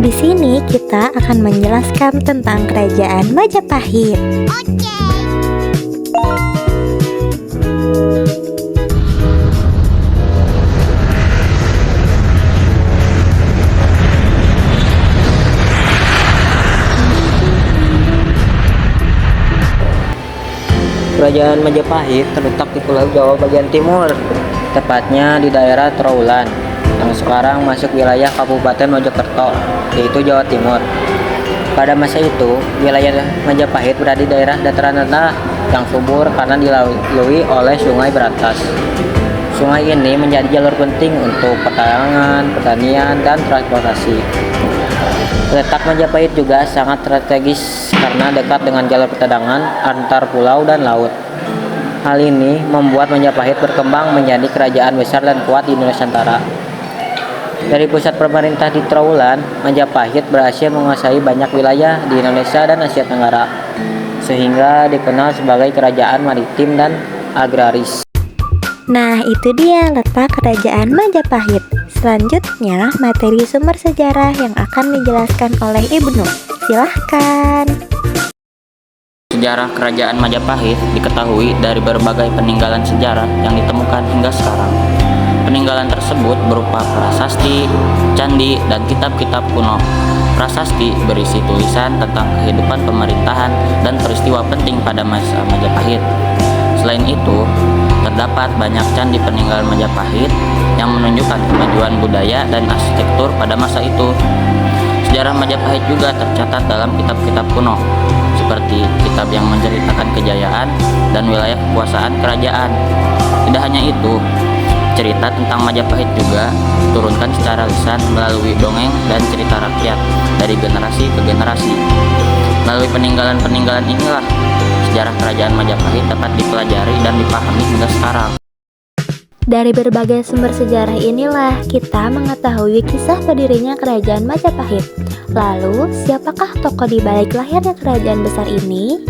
Di sini kita akan menjelaskan tentang Kerajaan Majapahit. Kerajaan Majapahit terletak di Pulau Jawa bagian timur, tepatnya di daerah Trowulan, yang sekarang masuk wilayah Kabupaten Mojokerto, yaitu Jawa Timur. Pada masa itu, wilayah Majapahit berada di daerah dataran rendah yang subur karena dilalui oleh Sungai Berantas. Sungai ini menjadi jalur penting untuk perdagangan, pertanian, dan transportasi. Letak Majapahit juga sangat strategis karena dekat dengan jalur perdagangan antar pulau dan laut. Hal ini membuat Majapahit berkembang menjadi kerajaan besar dan kuat di Nusantara. Dari pusat pemerintah di Trowulan, Majapahit berhasil menguasai banyak wilayah di Indonesia dan Asia Tenggara, sehingga dikenal sebagai kerajaan maritim dan agraris. Nah, itu dia letak Kerajaan Majapahit. Selanjutnya, materi sumber sejarah yang akan dijelaskan oleh Ibnu. Silahkan. Sejarah Kerajaan Majapahit diketahui dari berbagai peninggalan sejarah yang ditemukan hingga sekarang. Peninggalan tersebut berupa prasasti, candi, dan kitab-kitab kuno. Prasasti berisi tulisan tentang kehidupan pemerintahan dan peristiwa penting pada masa Majapahit. Selain itu, terdapat banyak candi peninggalan Majapahit yang menunjukkan kemajuan budaya dan arsitektur pada masa itu. Sejarah Majapahit juga tercatat dalam kitab-kitab kuno, seperti kitab yang menceritakan kejayaan dan wilayah kekuasaan kerajaan. Tidak hanya itu, cerita tentang Majapahit juga diturunkan secara lisan melalui dongeng dan cerita rakyat dari generasi ke generasi. Melalui peninggalan-peninggalan inilah, sejarah Kerajaan Majapahit dapat dipelajari dan dipahami hingga sekarang. Dari berbagai sumber sejarah inilah kita mengetahui kisah berdirinya Kerajaan Majapahit. Lalu, siapakah tokoh di balik lahirnya kerajaan besar ini?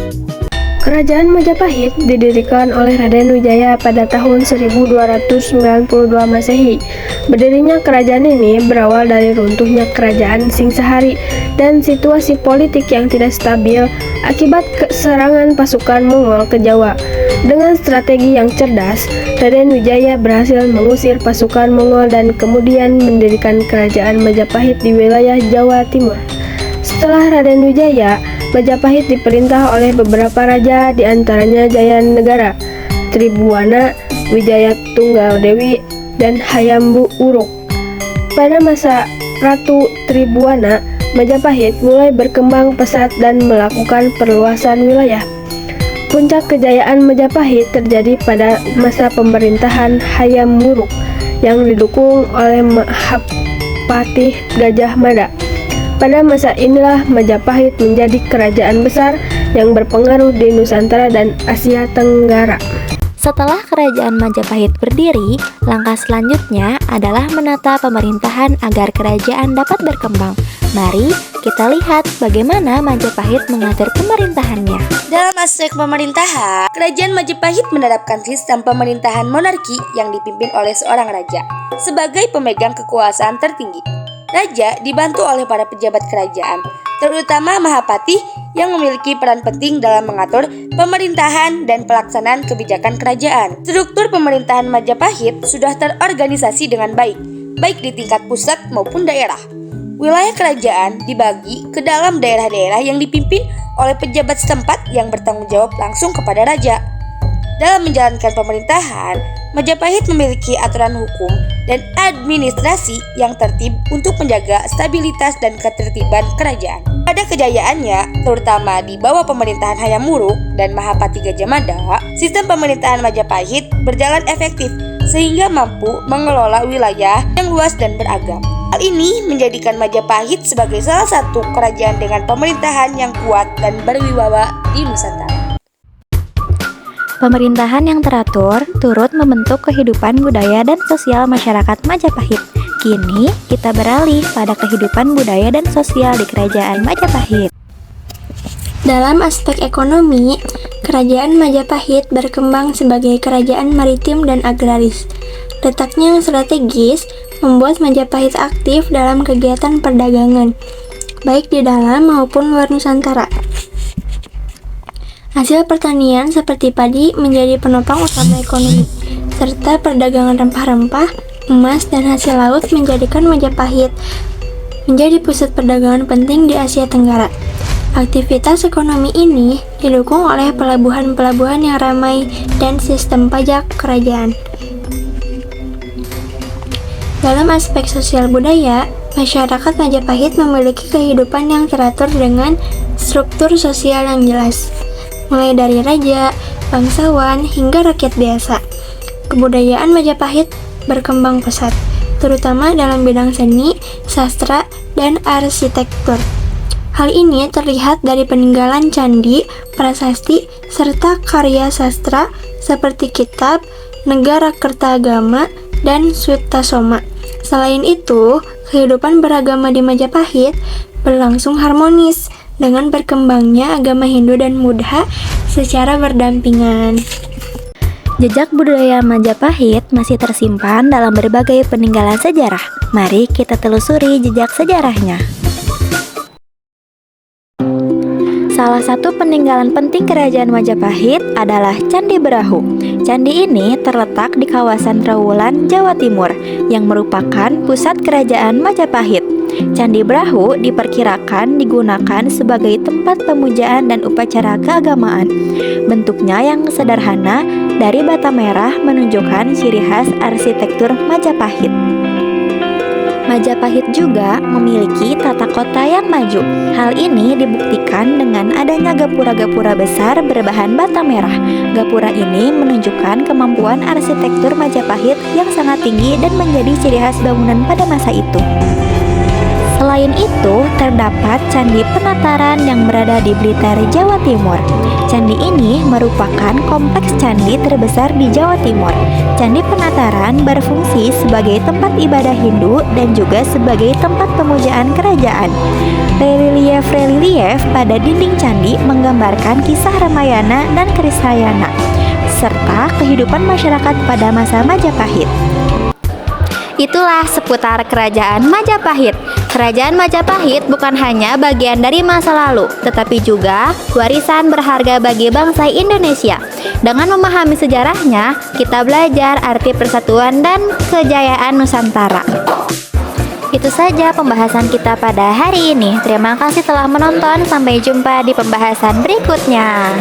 Kerajaan Majapahit didirikan oleh Raden Wijaya pada tahun 1292 Masehi. Berdirinya kerajaan ini berawal dari runtuhnya kerajaan Singsahari dan situasi politik yang tidak stabil akibat serangan pasukan Mongol ke Jawa. Dengan strategi yang cerdas, Raden Wijaya berhasil mengusir pasukan Mongol dan kemudian mendirikan kerajaan Majapahit di wilayah Jawa Timur. Setelah Raden Wijaya, Majapahit diperintah oleh beberapa raja, diantaranya Jayanegara, Tribhuwana, Wijaya Tunggaldewi, dan Hayam Wuruk. Pada masa Ratu Tribhuwana, Majapahit mulai berkembang pesat dan melakukan perluasan wilayah. Puncak kejayaan Majapahit terjadi pada masa pemerintahan Hayam Wuruk yang didukung oleh Mahapatih Gajah Mada. Pada masa inilah Majapahit menjadi kerajaan besar yang berpengaruh di Nusantara dan Asia Tenggara. Setelah Kerajaan Majapahit berdiri, langkah selanjutnya adalah menata pemerintahan agar kerajaan dapat berkembang. Mari kita lihat bagaimana Majapahit mengatur pemerintahannya. Dalam aspek pemerintahan, Kerajaan Majapahit menerapkan sistem pemerintahan monarki yang dipimpin oleh seorang raja sebagai pemegang kekuasaan tertinggi. Raja dibantu oleh para pejabat kerajaan, terutama Mahapatih yang memiliki peran penting dalam mengatur pemerintahan dan pelaksanaan kebijakan kerajaan. Struktur pemerintahan Majapahit sudah terorganisasi dengan baik di tingkat pusat maupun daerah. Wilayah kerajaan dibagi ke dalam daerah-daerah yang dipimpin oleh pejabat setempat yang bertanggung jawab langsung kepada raja. Dalam menjalankan pemerintahan, Majapahit memiliki aturan hukum dan administrasi yang tertib untuk menjaga stabilitas dan ketertiban kerajaan. Pada kejayaannya, terutama di bawah pemerintahan Hayam Wuruk dan Mahapatih Gajah Mada, sistem pemerintahan Majapahit berjalan efektif sehingga mampu mengelola wilayah yang luas dan beragam. Hal ini menjadikan Majapahit sebagai salah satu kerajaan dengan pemerintahan yang kuat dan berwibawa di Nusantara. Pemerintahan yang teratur turut membentuk kehidupan budaya dan sosial masyarakat Majapahit. Kini kita beralih pada kehidupan budaya dan sosial di Kerajaan Majapahit. Dalam aspek ekonomi, Kerajaan Majapahit berkembang sebagai kerajaan maritim dan agraris. Letaknya yang strategis membuat Majapahit aktif dalam kegiatan perdagangan, baik di dalam maupun luar Nusantara. Hasil pertanian seperti padi menjadi penopang utama ekonomi, serta perdagangan rempah-rempah, emas, dan hasil laut menjadikan Majapahit menjadi pusat perdagangan penting di Asia Tenggara. Aktivitas ekonomi ini didukung oleh pelabuhan-pelabuhan yang ramai dan sistem pajak kerajaan. Dalam aspek sosial budaya, masyarakat Majapahit memiliki kehidupan yang teratur dengan struktur sosial yang jelas, mulai dari raja, bangsawan, hingga rakyat biasa. Kebudayaan Majapahit berkembang pesat, terutama dalam bidang seni, sastra, dan arsitektur. Hal ini terlihat dari peninggalan candi, prasasti, serta karya sastra seperti kitab, Negara Kertagama, dan Sutasoma. Selain itu, kehidupan beragama di Majapahit berlangsung harmonis dengan berkembangnya agama Hindu dan Buddha secara berdampingan. Jejak budaya Majapahit masih tersimpan dalam berbagai peninggalan sejarah. Mari kita telusuri jejak sejarahnya. Salah satu peninggalan penting kerajaan Majapahit adalah Candi Brahu. Candi ini terletak di kawasan Trowulan, Jawa Timur, yang merupakan pusat kerajaan Majapahit. Candi Brahu diperkirakan digunakan sebagai tempat pemujaan dan upacara keagamaan. Bentuknya yang sederhana dari bata merah menunjukkan ciri khas arsitektur Majapahit. Majapahit juga memiliki tata kota yang maju. Hal ini dibuktikan dengan adanya gapura-gapura besar berbahan bata merah. Gapura ini menunjukkan kemampuan arsitektur Majapahit yang sangat tinggi dan menjadi ciri khas bangunan pada masa itu. Selain itu, terdapat Candi Penataran yang berada di Blitar, Jawa Timur. Candi ini merupakan kompleks candi terbesar di Jawa Timur. Candi Penataran berfungsi sebagai tempat ibadah Hindu dan juga sebagai tempat pemujaan kerajaan. Relief-relief pada dinding candi menggambarkan kisah Ramayana dan Krisayana, serta kehidupan masyarakat pada masa Majapahit. Itulah seputar Kerajaan Majapahit. Kerajaan Majapahit bukan hanya bagian dari masa lalu, tetapi juga warisan berharga bagi bangsa Indonesia. Dengan memahami sejarahnya, kita belajar arti persatuan dan kejayaan Nusantara. Itu saja pembahasan kita pada hari ini. Terima kasih telah menonton. Sampai jumpa di pembahasan berikutnya.